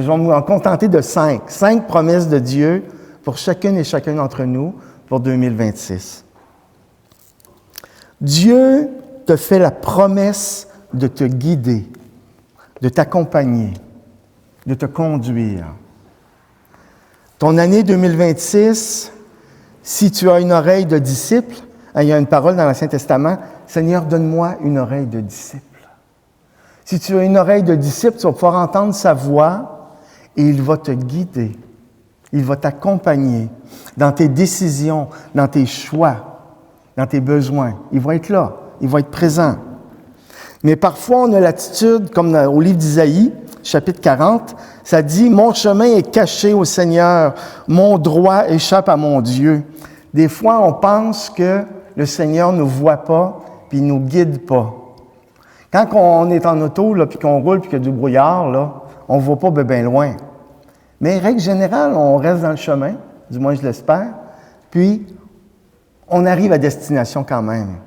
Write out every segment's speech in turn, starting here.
Je vais me contenter de 5. 5 promesses de Dieu pour chacune et chacun d'entre nous pour 2026. Dieu te fait la promesse de te guider, de t'accompagner, de te conduire. Ton année 2026, si tu as une oreille de disciple, il y a une parole dans l'Ancien Testament, « Seigneur, donne-moi une oreille de disciple. » Si tu as une oreille de disciple, tu vas pouvoir entendre sa voix et il va te guider. Il va t'accompagner dans tes décisions, dans tes choix, dans tes besoins. Il va être là, il va être présent. Mais parfois, on a l'attitude, comme au livre d'Isaïe, chapitre 40, ça dit « Mon chemin est caché au Seigneur, mon droit échappe à mon Dieu. » Des fois, on pense que le Seigneur ne nous voit pas, puis il ne nous guide pas. Quand on est en auto, là, puis qu'on roule, puis qu'il y a du brouillard, là, on ne voit pas bien loin. Mais règle générale, on reste dans le chemin, du moins je l'espère, puis on arrive à destination quand même.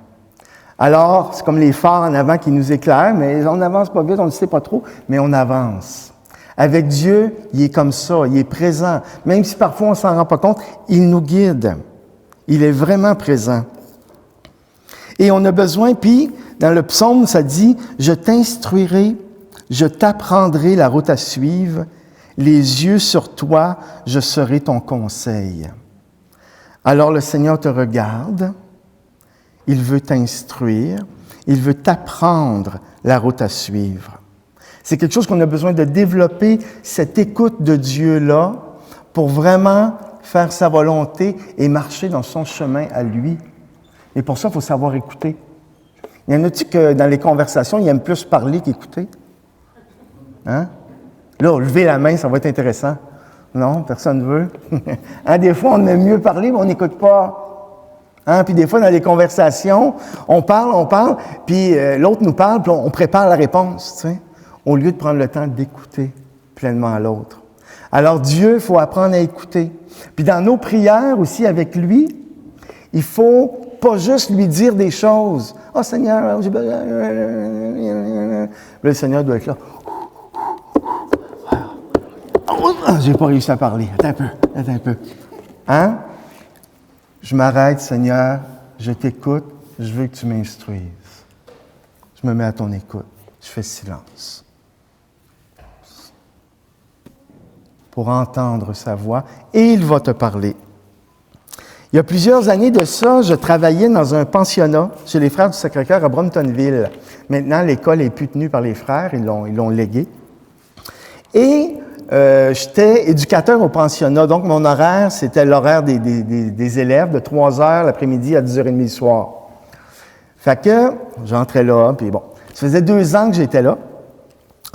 Alors, c'est comme les phares en avant qui nous éclairent, mais on n'avance pas vite, on ne sait pas trop, mais on avance. Avec Dieu, il est comme ça, il est présent. Même si parfois on ne s'en rend pas compte, il nous guide. Il est vraiment présent. Et on a besoin, puis dans le psaume, ça dit « Je t'instruirai, je t'apprendrai la route à suivre, les yeux sur toi, je serai ton conseil. » Alors le Seigneur te regarde, il veut t'instruire, il veut t'apprendre la route à suivre. C'est quelque chose qu'on a besoin de développer, cette écoute de Dieu-là, pour vraiment faire sa volonté et marcher dans son chemin à lui. Et pour ça, il faut savoir écouter. Il y en a-tu que dans les conversations, ils aiment plus parler qu'écouter? Hein? Là, levez la main, ça va être intéressant. Non, personne ne veut. Hein, des fois, on aime mieux parler, mais on n'écoute pas. Hein? Puis des fois, dans les conversations, on parle, puis l'autre nous parle, puis on prépare la réponse, tu sais, au lieu de prendre le temps d'écouter pleinement l'autre. Alors Dieu, il faut apprendre à écouter. Puis dans nos prières aussi avec lui, il faut pas juste lui dire des choses. « Oh Seigneur, j'ai besoin... » Le Seigneur doit être là. « J'ai pas réussi à parler. Attends un peu. » Hein? Je m'arrête, Seigneur, je t'écoute, je veux que tu m'instruises. Je me mets à ton écoute. Je fais silence. Pour entendre sa voix, et il va te parler. Il y a plusieurs années de ça, je travaillais dans un pensionnat chez les Frères du Sacré-Cœur à Bromptonville. Maintenant, l'école n'est plus tenue par les frères, ils l'ont léguée. Et j'étais éducateur au pensionnat, donc mon horaire, c'était l'horaire des élèves de 3 heures l'après-midi à 10h30 le soir. Fait que j'entrais là, puis bon, ça faisait 2 ans que j'étais là.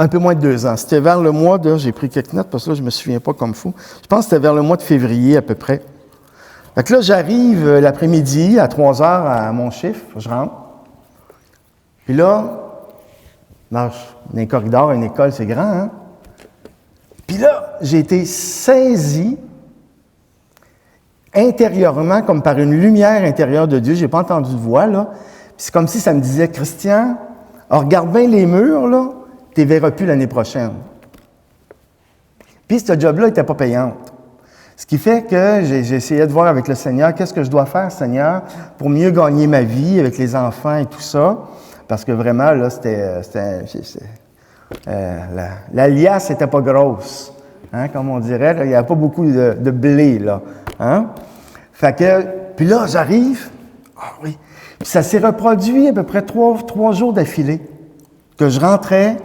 Un peu moins de 2 ans. C'était vers le mois de... J'ai pris quelques notes parce que là, je me souviens pas comme fou. Je pense que c'était vers le mois de février à peu près. Fait que là, j'arrive l'après-midi à 3 heures à mon chiffre. Je rentre. Puis là, dans un corridor, une école, c'est grand, hein? Puis là, j'ai été saisi intérieurement, comme par une lumière intérieure de Dieu. J'ai pas entendu de voix, là. Puis c'est comme si ça me disait, « Christian, regarde bien les murs, là. Tu ne les verras plus l'année prochaine. » Puis ce job-là n'était pas payant. Ce qui fait que j'ai essayé de voir avec le Seigneur, qu'est-ce que je dois faire, Seigneur, pour mieux gagner ma vie avec les enfants et tout ça. Parce que vraiment, là, la liasse n'était pas grosse. Hein, comme on dirait, là, il n'y avait pas beaucoup de blé, là. Hein? Fait que, puis là, j'arrive. Ah oui. Puis ça s'est reproduit à peu près 3 jours d'affilée. Que je rentrais,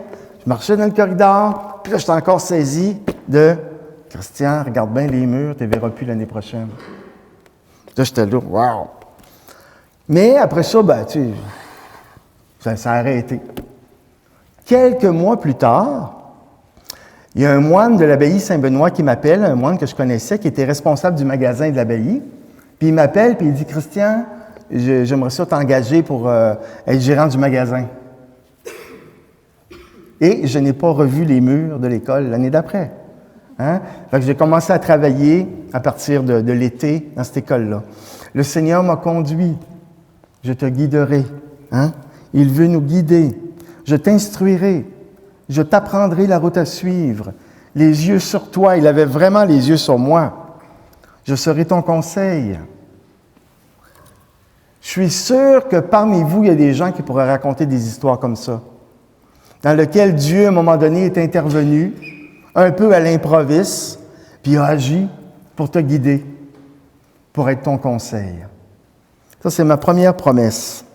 je marchais dans le corridor, puis là, j'étais encore saisi de « Christian, regarde bien les murs, tu ne les verras plus l'année prochaine. » Là, j'étais là, « Wow! » Mais après ça, ben, tu sais, ça a arrêté. Quelques mois plus tard, il y a un moine de l'abbaye Saint-Benoît qui m'appelle, un moine que je connaissais, qui était responsable du magasin de l'abbaye. Puis il m'appelle, puis il dit « Christian, j'aimerais ça t'engager pour être gérant du magasin. » Et je n'ai pas revu les murs de l'école l'année d'après. Hein? Fait que j'ai commencé à travailler à partir de l'été dans cette école-là. Le Seigneur m'a conduit. Je te guiderai. Hein? Il veut nous guider. Je t'instruirai. Je t'apprendrai la route à suivre. les yeux sur toi. Il avait vraiment les yeux sur moi. Je serai ton conseil. Je suis sûr que parmi vous, il y a des gens qui pourraient raconter des histoires comme ça, dans lesquelles Dieu, à un moment donné, est intervenu, un peu à l'improviste, puis a agi pour te guider, pour être ton conseil. Ça, c'est ma première promesse.